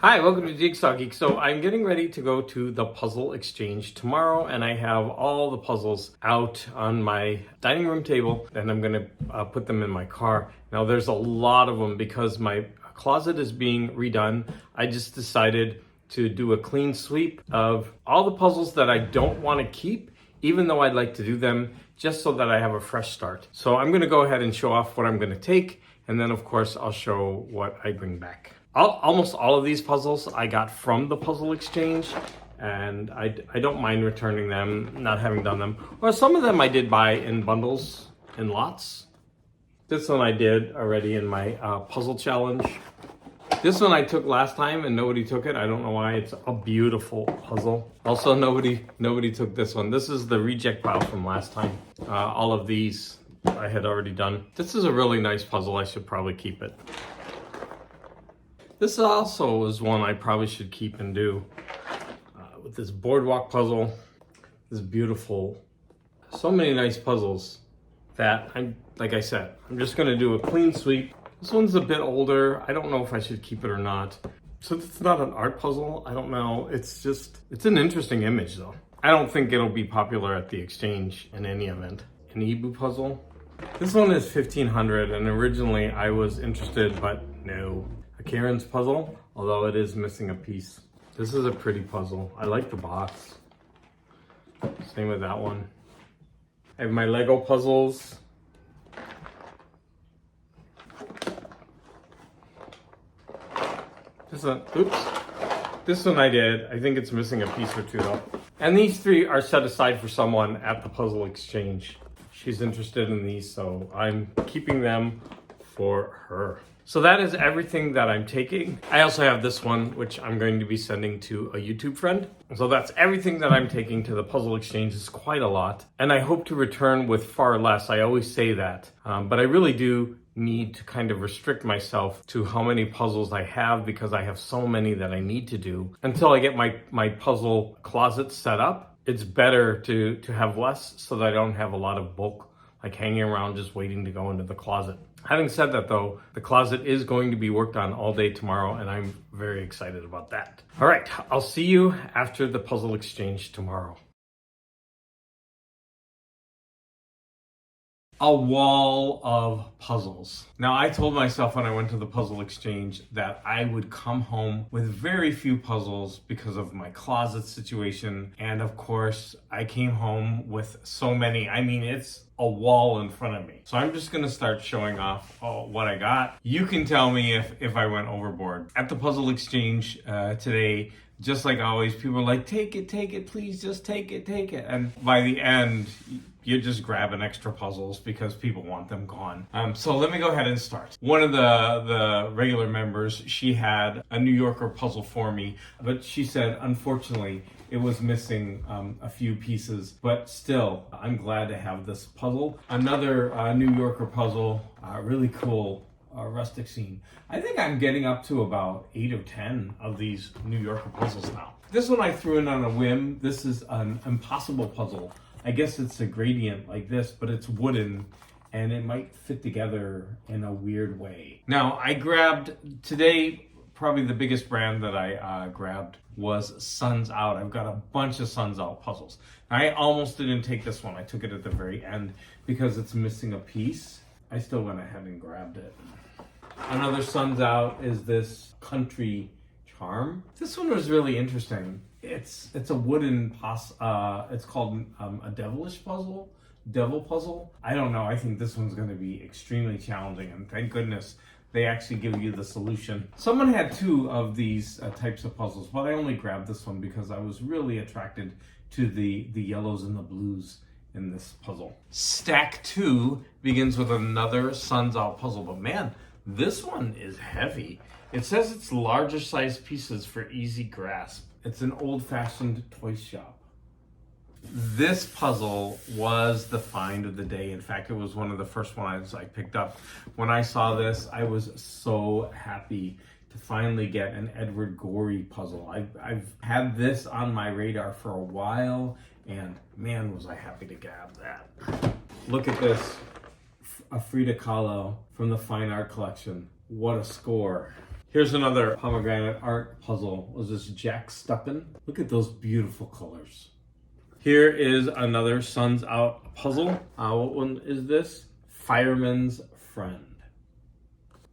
Hi, welcome to Jigsaw Geek. So I'm getting ready to go to the Puzzle Exchange tomorrow, and I have all the puzzles out on my dining room table, and I'm gonna put them in my car. Now there's a lot of them because my closet is being redone. I just decided to do a clean sweep of all the puzzles that I don't want to keep, even though I'd like to do them, just so that I have a fresh start. So I'm gonna go ahead and show off what I'm gonna take, and then of course I'll show what I bring back. Almost all of these puzzles I got from the Puzzle Exchange, and I don't mind returning them, not having done them. Or some of them I did buy in bundles, in lots. This one I did already in my puzzle challenge. This one I took last time and nobody took it. I don't know why. It's a beautiful puzzle. Also, nobody took this one. This is the reject pile from last time. All of these I had already done. This is a really nice puzzle. I should probably keep it. This also is one I probably should keep and do with this boardwalk puzzle. This beautiful, so many nice puzzles that like I said, I'm just gonna do a clean sweep. This one's a bit older. I don't know if I should keep it or not. Since it's not an art puzzle, I don't know. It's an interesting image though. I don't think it'll be popular at the exchange in any event. An Ibu puzzle. This one is 1500 and originally I was interested, but no. A Karen's puzzle, although it is missing a piece. This is a pretty puzzle. I like the box. Same with that one. I have my Lego puzzles. This one, oops. This one I did. I think it's missing a piece or two though. And these three are set aside for someone at the Puzzle Exchange. She's interested in these, so I'm keeping them for her. So that is everything that I'm taking. I also have this one, which I'm going to be sending to a YouTube friend. So that's everything that I'm taking to the Puzzle Exchange. It's quite a lot. And I hope to return with far less. I always say that. But I really do need to kind of restrict myself to how many puzzles I have because I have so many that I need to do. Until I get my puzzle closet set up, it's better to have less so that I don't have a lot of bulk like hanging around just waiting to go into the closet. Having said that though, the closet is going to be worked on all day tomorrow and I'm very excited about that. All right, I'll see you after the Puzzle Exchange tomorrow. A wall of puzzles. Now, I told myself when I went to the Puzzle Exchange that I would come home with very few puzzles because of my closet situation. And of course, I came home with so many. I mean, it's a wall in front of me. So I'm just gonna start showing off what I got. You can tell me if I went overboard. At the Puzzle Exchange today, just like always, people are like, take it, please just take it. And by the end, you're just grabbing extra puzzles because people want them gone. So let me go ahead and start. One of the regular members, she had a New Yorker puzzle for me, but she said, unfortunately, it was missing a few pieces, but still, I'm glad to have this puzzle. Another New Yorker puzzle, really cool. Rustic scene. I think I'm getting up to about 8 or 10 of these New Yorker puzzles now. This one I threw in on a whim. This is an impossible puzzle. I guess it's a gradient like this, but it's wooden and it might fit together in a weird way. Now I grabbed today, probably the biggest brand that I grabbed was Suns Out. I've got a bunch of Suns Out puzzles. I almost didn't take this one. I took it at the very end because it's missing a piece. I still went ahead and grabbed it. Another Suns Out is this Country Charm. This one was really interesting. It's a wooden it's called a devil puzzle. I don't know. I think this one's going to be extremely challenging, and thank goodness they actually give you the solution. Someone had two of these types of puzzles, but I only grabbed this one because I was really attracted to the yellows and the blues in this puzzle. Stack 2 begins with another Suns Out puzzle, but man, this one is heavy. It says it's larger size pieces for easy grasp. It's an old-fashioned toy shop. This puzzle was the find of the day. In fact, it was one of the first ones I picked up. When I saw this, I was so happy to finally get an Edward Gorey puzzle. I've had this on my radar for a while, and man, was I happy to grab that. Look at this, a Frida Kahlo from the Fine Art Collection. What a score. Here's another pomegranate art puzzle. Was this Jack Stucken? Look at those beautiful colors. Here is another Suns Out puzzle. What one is this? Fireman's Friend.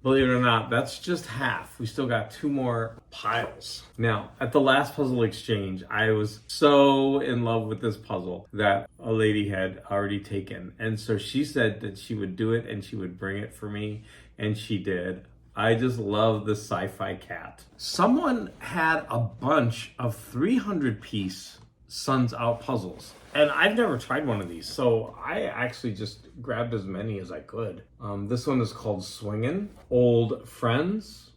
Believe it or not, that's just half. We still got 2 more piles. Now, at the last puzzle exchange, I was so in love with this puzzle that a lady had already taken. And so she said that she would do it and she would bring it for me, and she did. I just love the sci-fi cat. Someone had a bunch of 300-piece Suns Out puzzles. And I've never tried one of these, so I actually just grabbed as many as I could. This one is called Swingin', Old Friends,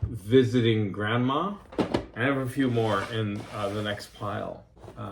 Visiting Grandma. I have a few more in the next pile.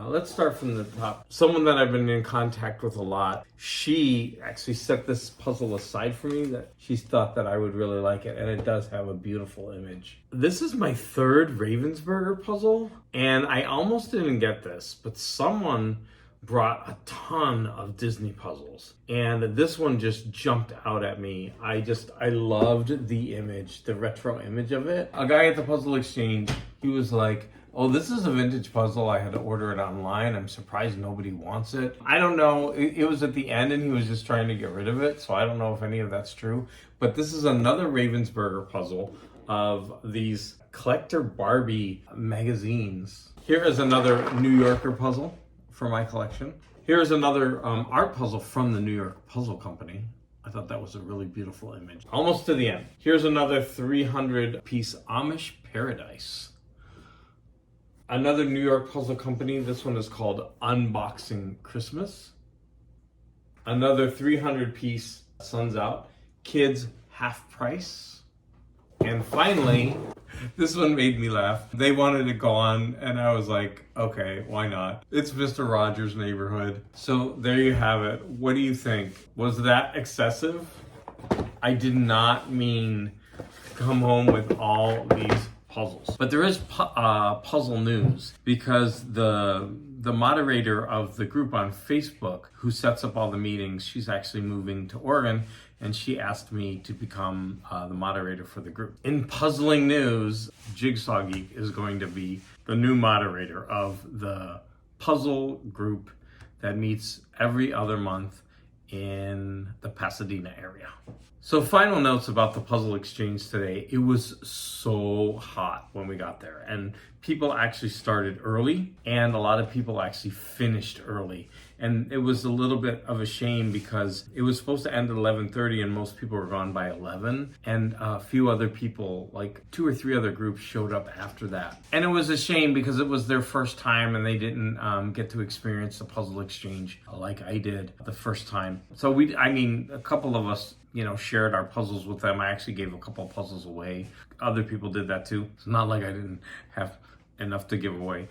Let's start from the top. Someone that I've been in contact with a lot, she actually set this puzzle aside for me that she thought that I would really like it, and it does have a beautiful image. This is my 3rd Ravensburger puzzle, and I almost didn't get this, but someone brought a ton of Disney puzzles, and this one just jumped out at me. I loved the image, the retro image of it. A guy at the puzzle exchange, he was like, "Oh, this is a vintage puzzle. I had to order it online. I'm surprised nobody wants it." I don't know. It was at the end and he was just trying to get rid of it. So I don't know if any of that's true. But this is another Ravensburger puzzle of these collector Barbie magazines. Here is another New Yorker puzzle for my collection. Here's another art puzzle from the New York Puzzle Company. I thought that was a really beautiful image. Almost to the end. Here's another 300-piece Amish Paradise. Another New York Puzzle Company. This one is called Unboxing Christmas. Another 300-piece Suns Out, Kids Half Price. And finally, this one made me laugh. They wanted it gone, and I was like, okay, why not? It's Mr. Rogers' Neighborhood. So there you have it. What do you think? Was that excessive? I did not mean to come home with all these puzzles. But there is puzzle news, because the moderator of the group on Facebook who sets up all the meetings, she's actually moving to Oregon, and she asked me to become the moderator for the group. In puzzling news, Jigsaw Geek is going to be the new moderator of the puzzle group that meets every other month in the Pasadena area. So final notes about the puzzle exchange today. It was so hot when we got there, and people actually started early, and a lot of people actually finished early. And it was a little bit of a shame because it was supposed to end at 11:30 and most people were gone by 11. And a few other people, like 2 or 3 other groups, showed up after that. And it was a shame because it was their first time and they didn't get to experience the puzzle exchange like I did the first time. So a couple of us, shared our puzzles with them. I actually gave a couple of puzzles away. Other people did that too. It's not like I didn't have enough to give away.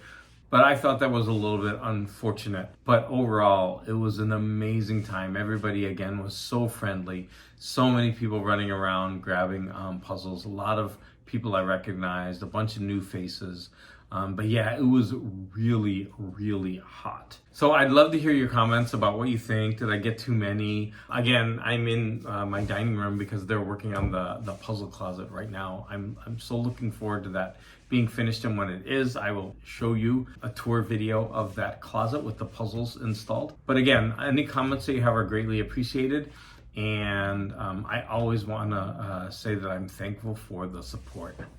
But I thought that was a little bit unfortunate. But overall, it was an amazing time. Everybody, again, was so friendly. So many people running around grabbing puzzles. A lot of people I recognized, a bunch of new faces. But yeah, it was really, really hot. So I'd love to hear your comments about what you think. Did I get too many? Again, I'm in my dining room because they're working on the puzzle closet right now. I'm so looking forward to that being finished, and when it is, I will show you a tour video of that closet with the puzzles installed. But again, any comments that you have are greatly appreciated. And I always want to say that I'm thankful for the support.